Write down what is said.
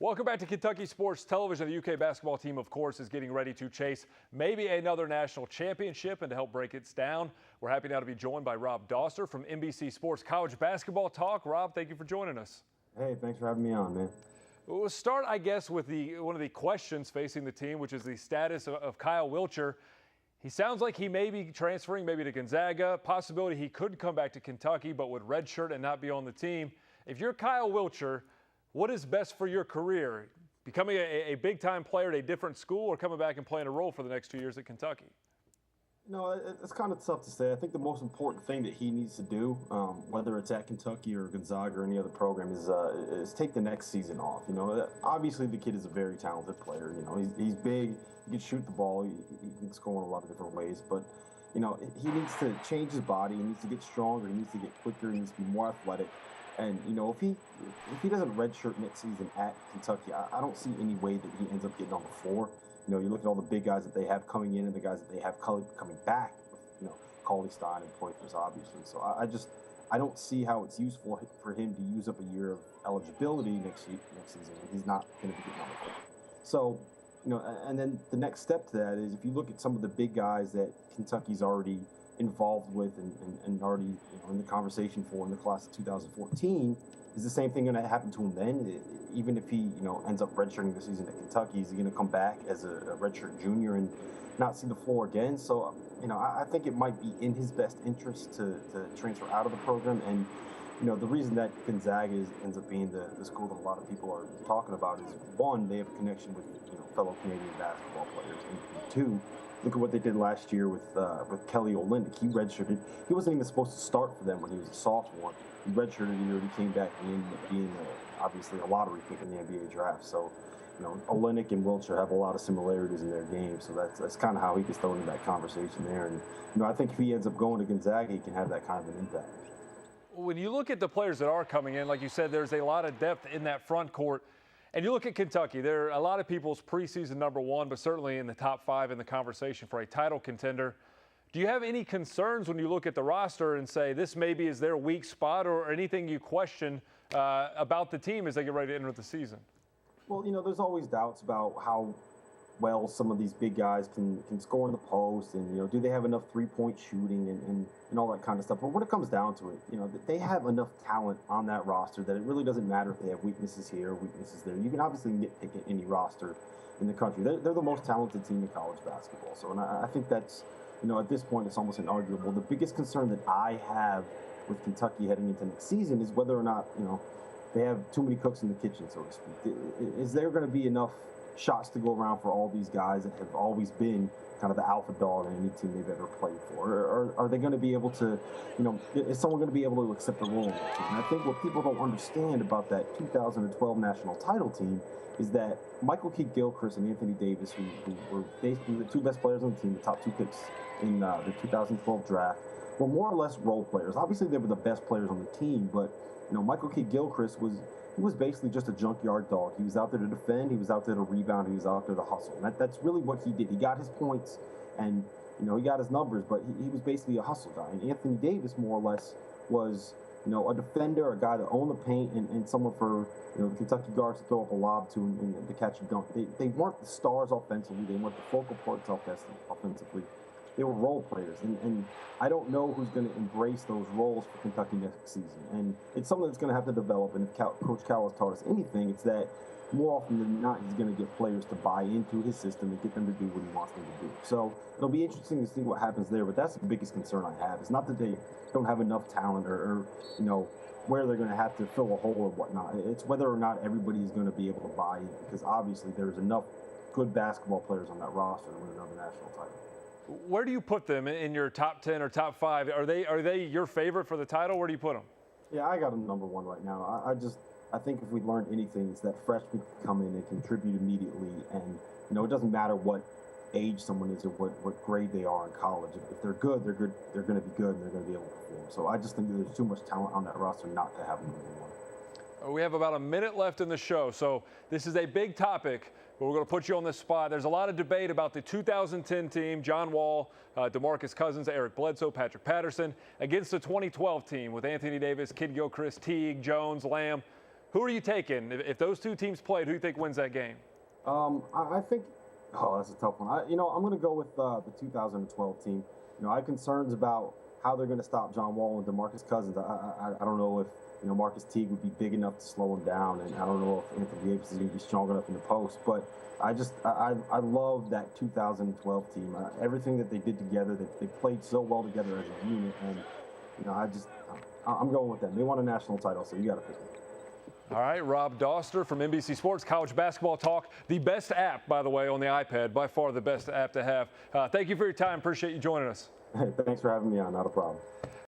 Welcome back to Kentucky Sports Television. The UK basketball team, of course, is getting ready to chase maybe another national championship. And to help break it down, we're happy now to be joined by Rob Dauster from NBC Sports College Basketball Talk. Rob, thank you for joining us. Hey, thanks for having me on, man. We'll start, I guess, with one of the questions facing the team, which is the status of Kyle Wiltjer. He sounds like he may be transferring maybe to Gonzaga. Possibility he could come back to Kentucky, but would redshirt and not be on the team. If you're Kyle Wiltjer, what is best for your career? Becoming a big-time player at a different school or coming back and playing a role for the next 2 years at Kentucky? No, it's kind of tough to say. I think the most important thing that he needs to do, whether it's at Kentucky or Gonzaga or any other program, is take the next season off. You know, obviously the kid is a very talented player. You know, he's big, he can shoot the ball, he can score in a lot of different ways. But, you know, he needs to change his body, he needs to get stronger, he needs to get quicker, he needs to be more athletic. And, you know, if he doesn't redshirt next season at Kentucky, I don't see any way that he ends up getting on the floor. You know, you look at all the big guys that they have coming in and the guys that they have coming back, you know, Cauley Stein and Poitras, obviously. So I don't see how it's useful for him to use up a year of eligibility next season when he's not going to be getting on the floor. So, you know, and then the next step to that is if you look at some of the big guys that Kentucky's already involved with and already, you know, in the conversation for in the class of 2014, is the same thing going to happen to him then? Even if he, you know, ends up redshirting the season at Kentucky, is he going to come back as a redshirt junior and not see the floor again? So, you know, I think it might be in his best interest to transfer out of the program. And, you know, the reason that Gonzaga ends up being the school that a lot of people are talking about is, one, they have a connection with, you know, fellow Canadian basketball players, and two, look at what they did last year with Kelly Olynyk. He redshirted. He wasn't even supposed to start for them when he was a sophomore. He redshirted a year and he came back and he ended up being obviously a lottery pick in the NBA draft. So, you know, Olynyk and Wiltjer have a lot of similarities in their game. So that's kind of how he gets thrown into that conversation there. And, you know, I think if he ends up going to Gonzaga, he can have that kind of an impact. When you look at the players that are coming in, like you said, there's a lot of depth in that front court. And you look at Kentucky, they're a lot of people's preseason #1, but certainly in the top 5 in the conversation for a title contender. Do you have any concerns when you look at the roster and say this maybe is their weak spot, or anything you question about the team as they get ready to enter the season? Well, you know, there's always doubts about how well some of these big guys can score in the post, and, you know, do they have enough three-point shooting and all that kind of stuff. But when it comes down to it, you know, they have enough talent on that roster that it really doesn't matter if they have weaknesses here or weaknesses there. You can obviously nitpick at any roster in the country. They're the most talented team in college basketball. So, and I think that's, you know, at this point, it's almost inarguable. The biggest concern that I have with Kentucky heading into next season is whether or not, you know, they have too many cooks in the kitchen, so to speak. Is there going to be enough shots to go around for all these guys that have always been kind of the alpha dog in any team they've ever played for? Or are they going to be able to, you know, is someone going to be able to accept a role in that team? And I think what people don't understand about that 2012 national title team is that Michael Kidd-Gilchrist and Anthony Davis, who were basically the two best players on the team, the top 2 picks in the 2012 draft, were more or less role players. Obviously, they were the best players on the team, but, you know, Michael Kidd-Gilchrist was basically just a junkyard dog. He was out there to defend, he was out there to rebound, he was out there to hustle. And that's really what he did. He got his points and, you know, he got his numbers, but he was basically a hustle guy. And Anthony Davis, more or less, was, you know, a defender, a guy that owned the paint, and someone for, you know, the Kentucky guards to throw up a lob to and to catch a dunk. They weren't the stars offensively. They weren't the focal points offensively. They were role players, and I don't know who's going to embrace those roles for Kentucky next season. And it's something that's going to have to develop, and if Coach Cal has taught us anything, it's that more often than not, he's going to get players to buy into his system and get them to do what he wants them to do. So it'll be interesting to see what happens there, but that's the biggest concern I have. It's not that they don't have enough talent or you know, where they're going to have to fill a hole or whatnot. It's whether or not everybody is going to be able to buy in, because obviously there's enough good basketball players on that roster to win another national title. Where do you put them in your top 10 or top 5? Are they your favorite for the title? Where do you put them? Yeah, I got them #1 right now. I think if we learned anything, it's that freshmen can come in and contribute immediately, and, you know, it doesn't matter what age someone is or what grade they are in college. If they're good, they're good. They're going to be good, and they're going to be able to perform. So I just think that there's too much talent on that roster not to have them #1. We have about a minute left in the show, so this is a big topic, but we're going to put you on the spot. There's a lot of debate about the 2010 team, John Wall, DeMarcus Cousins, Eric Bledsoe, Patrick Patterson, against the 2012 team with Anthony Davis, Kidd-Gilchrist, Teague, Jones, Lamb. Who are you taking? If those two teams played, who do you think wins that game? I think, that's a tough one. I'm going to go with the 2012 team. I have concerns about how they're going to stop John Wall and DeMarcus Cousins. I don't know if Marcus Teague would be big enough to slow him down, and I don't know if Anthony Davis is going to be strong enough in the post. But I love that 2012 team. Everything that they did together, they played so well together as a unit, and I'm going with them. They won a national title, so you got to pick them. All right, Rob Dauster from NBC Sports College Basketball Talk. The best app, by the way, on the iPad. By far the best app to have. Thank you for your time. Appreciate you joining us. Hey, thanks for having me on. Not a problem.